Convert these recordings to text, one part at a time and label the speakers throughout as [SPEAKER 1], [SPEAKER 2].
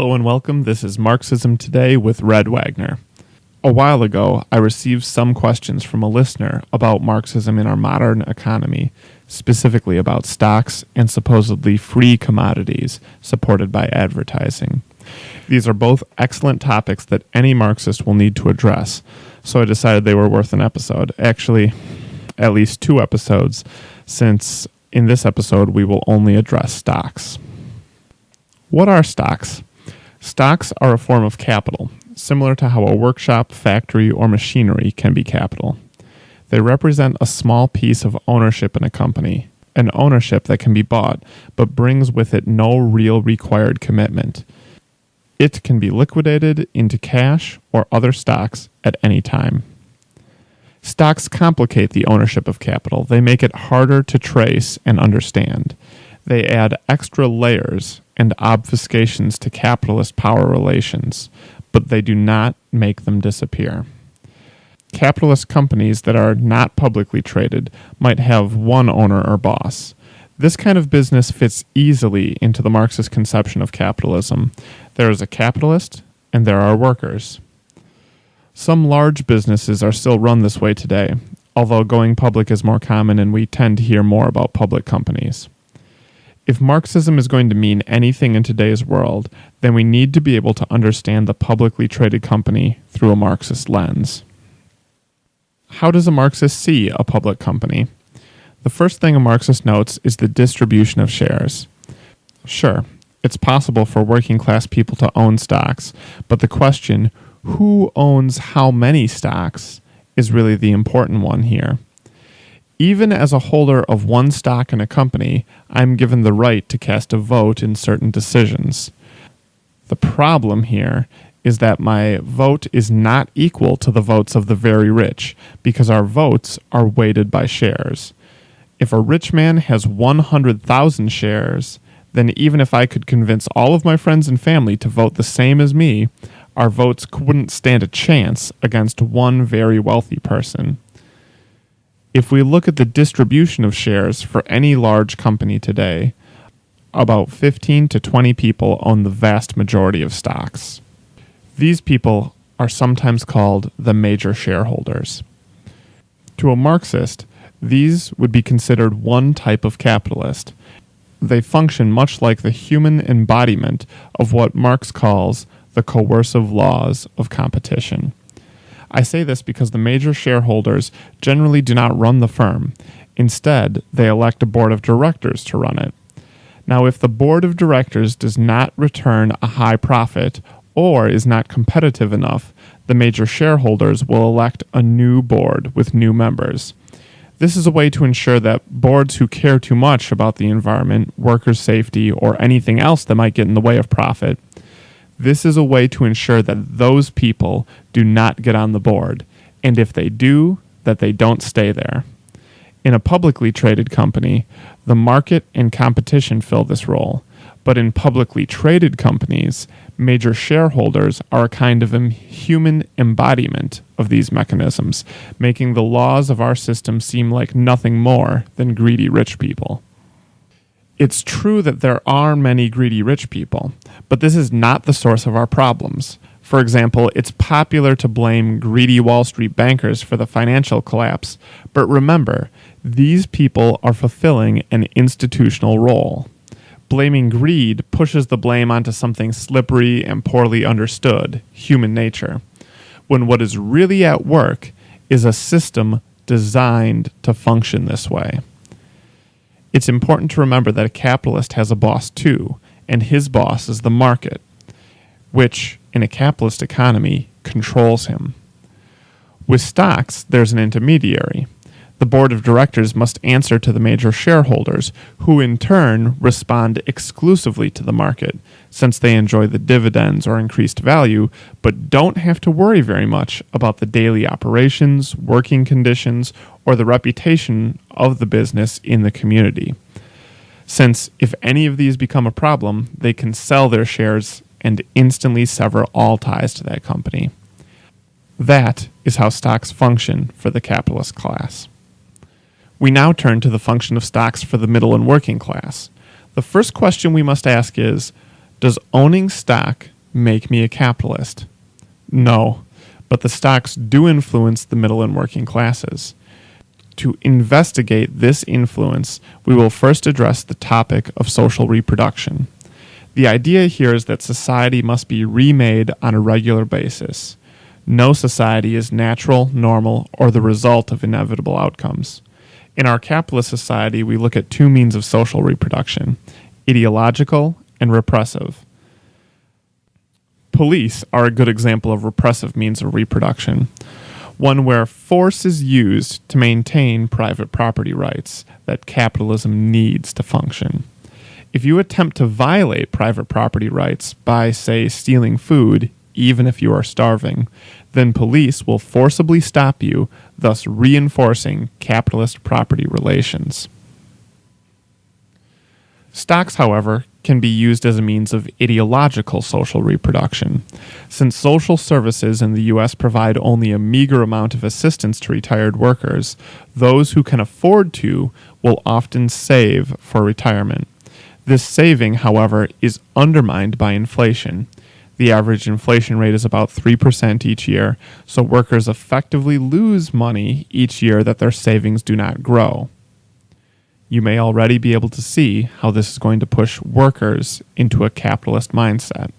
[SPEAKER 1] Hello and welcome. This is Marxism Today with Red Wagner. A while ago, I received some questions from a listener about Marxism in our modern economy, specifically about stocks and supposedly free commodities supported by advertising. These are both excellent topics that any Marxist will need to address, so I decided they were worth an episode. Actually, at least 2 episodes, since in this episode we will only address stocks. What are stocks? Stocks are a form of capital, similar to how a workshop, factory, or machinery can be capital. They represent a small piece of ownership in a company, an ownership that can be bought, but brings with it no real required commitment. It can be liquidated into cash or other stocks at any time. Stocks complicate the ownership of capital. They make it harder to trace and understand. They add extra layers and obfuscations to capitalist power relations, but they do not make them disappear. Capitalist companies that are not publicly traded might have one owner or boss. This kind of business fits easily into the Marxist conception of capitalism. There is a capitalist, and there are workers. Some large businesses are still run this way today, although going public is more common and we tend to hear more about public companies. If Marxism is going to mean anything in today's world, then we need to be able to understand the publicly traded company through a Marxist lens. How does a Marxist see a public company? The first thing a Marxist notes is the distribution of shares. Sure, it's possible for working class people to own stocks, but the question, who owns how many stocks, is really the important one here. Even as a holder of one stock in a company, I'm given the right to cast a vote in certain decisions. The problem here is that my vote is not equal to the votes of the very rich, because our votes are weighted by shares. If a rich man has 100,000 shares, then even if I could convince all of my friends and family to vote the same as me, our votes wouldn't stand a chance against one very wealthy person. If we look at the distribution of shares for any large company today, about 15 to 20 people own the vast majority of stocks. These people are sometimes called the major shareholders. To a Marxist, these would be considered one type of capitalist. They function much like the human embodiment of what Marx calls the coercive laws of competition. I say this because the major shareholders generally do not run the firm. Instead, they elect a board of directors to run it. Now, if the board of directors does not return a high profit or is not competitive enough, the major shareholders will elect a new board with new members. This is a way to ensure that boards who care too much about the environment, workers' safety, or anything else that might get in the way of profit, this is a way to ensure that those people do not get on the board, and if they do, that they don't stay there. In a publicly traded company, the market and competition fill this role, but in publicly traded companies, major shareholders are a kind of human embodiment of these mechanisms, making the laws of our system seem like nothing more than greedy rich people. It's true that there are many greedy rich people, but this is not the source of our problems. For example, it's popular to blame greedy Wall Street bankers for the financial collapse, but remember, these people are fulfilling an institutional role. Blaming greed pushes the blame onto something slippery and poorly understood, human nature, when what is really at work is a system designed to function this way. It's important to remember that a capitalist has a boss too, and his boss is the market, which, in a capitalist economy, controls him. With stocks, there's an intermediary. The board of directors must answer to the major shareholders, who in turn respond exclusively to the market, since they enjoy the dividends or increased value, but don't have to worry very much about the daily operations, working conditions, or the reputation of the business in the community. Since if any of these become a problem, they can sell their shares and instantly sever all ties to that company. That is how stocks function for the capitalist class. We now turn to the function of stocks for the middle and working class. The first question we must ask is, Does owning stock make me a capitalist? No, but the stocks do influence the middle and working classes. To investigate this influence, we will first address the topic of social reproduction. The idea here is that society must be remade on a regular basis. No society is natural, normal, or the result of inevitable outcomes. In our capitalist society, we look at two means of social reproduction: ideological and repressive. Police are a good example of repressive means of reproduction, one where force is used to maintain private property rights that capitalism needs to function. If you attempt to violate private property rights by, say, stealing food, even if you are starving, then police will forcibly stop you, thus reinforcing capitalist property relations. Stocks, however, can be used as a means of ideological social reproduction. Since social services in the U.S. provide only a meager amount of assistance to retired workers, those who can afford to will often save for retirement. This saving, however, is undermined by inflation. The average inflation rate is about 3% each year, so workers effectively lose money each year that their savings do not grow. You may already be able to see how this is going to push workers into a capitalist mindset.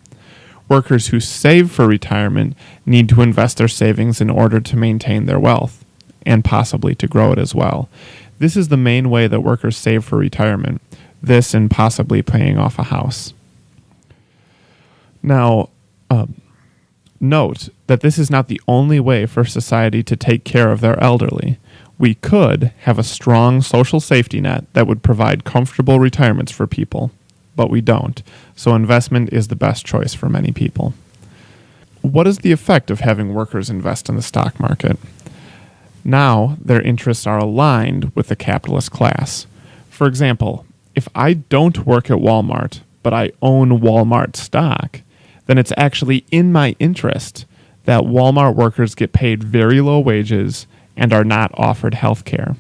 [SPEAKER 1] Workers who save for retirement need to invest their savings in order to maintain their wealth, and possibly to grow it as well. This is the main way that workers save for retirement, this and possibly paying off a house. Now, note that this is not the only way for society to take care of their elderly. We could have a strong social safety net that would provide comfortable retirements for people, but we don't, so investment is the best choice for many people. What is the effect of having workers invest in the stock market? Now, their interests are aligned with the capitalist class. For example, if I don't work at Walmart, but I own Walmart stock, then it's actually in my interest that Walmart workers get paid very low wages and are not offered health care.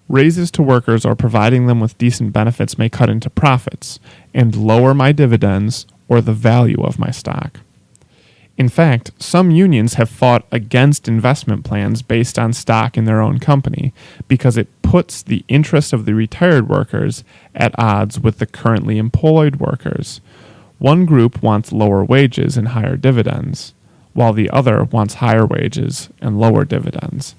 [SPEAKER 1] Raises to workers or providing them with decent benefits may cut into profits and lower my dividends or the value of my stock. In fact, some unions have fought against investment plans based on stock in their own company because it puts the interest of the retired workers at odds with the currently employed workers. One group wants lower wages and higher dividends, while the other wants higher wages and lower dividends.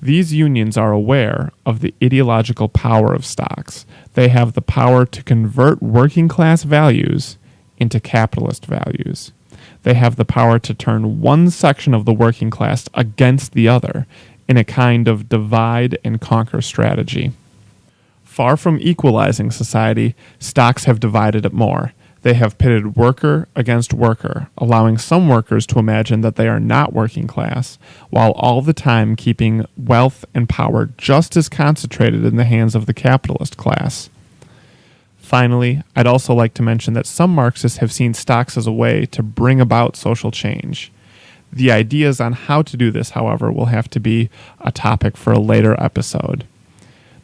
[SPEAKER 1] These unions are aware of the ideological power of stocks. They have the power to convert working class values into capitalist values. They have the power to turn one section of the working class against the other in a kind of divide and conquer strategy. Far from equalizing society, stocks have divided it more. They have pitted worker against worker, allowing some workers to imagine that they are not working class, while all the time keeping wealth and power just as concentrated in the hands of the capitalist class. Finally, I'd also like to mention that some Marxists have seen stocks as a way to bring about social change. The ideas on how to do this, however, will have to be a topic for a later episode.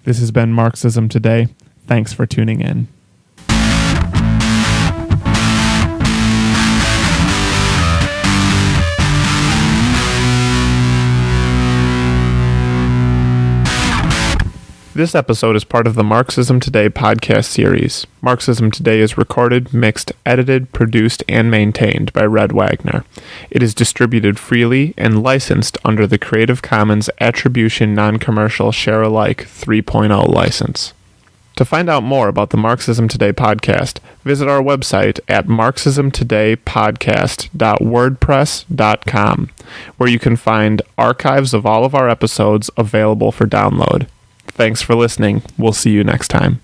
[SPEAKER 1] This has been Marxism Today. Thanks for tuning in. This episode is part of the Marxism Today podcast series. Marxism Today is recorded, mixed, edited, produced, and maintained by Red Wagner. It is distributed freely and licensed under the Creative Commons Attribution Non-Commercial Share-alike 3.0 license. To find out more about the Marxism Today podcast, visit our website at marxismtodaypodcast.wordpress.com, where you can find archives of all of our episodes available for download. Thanks for listening. We'll see you next time.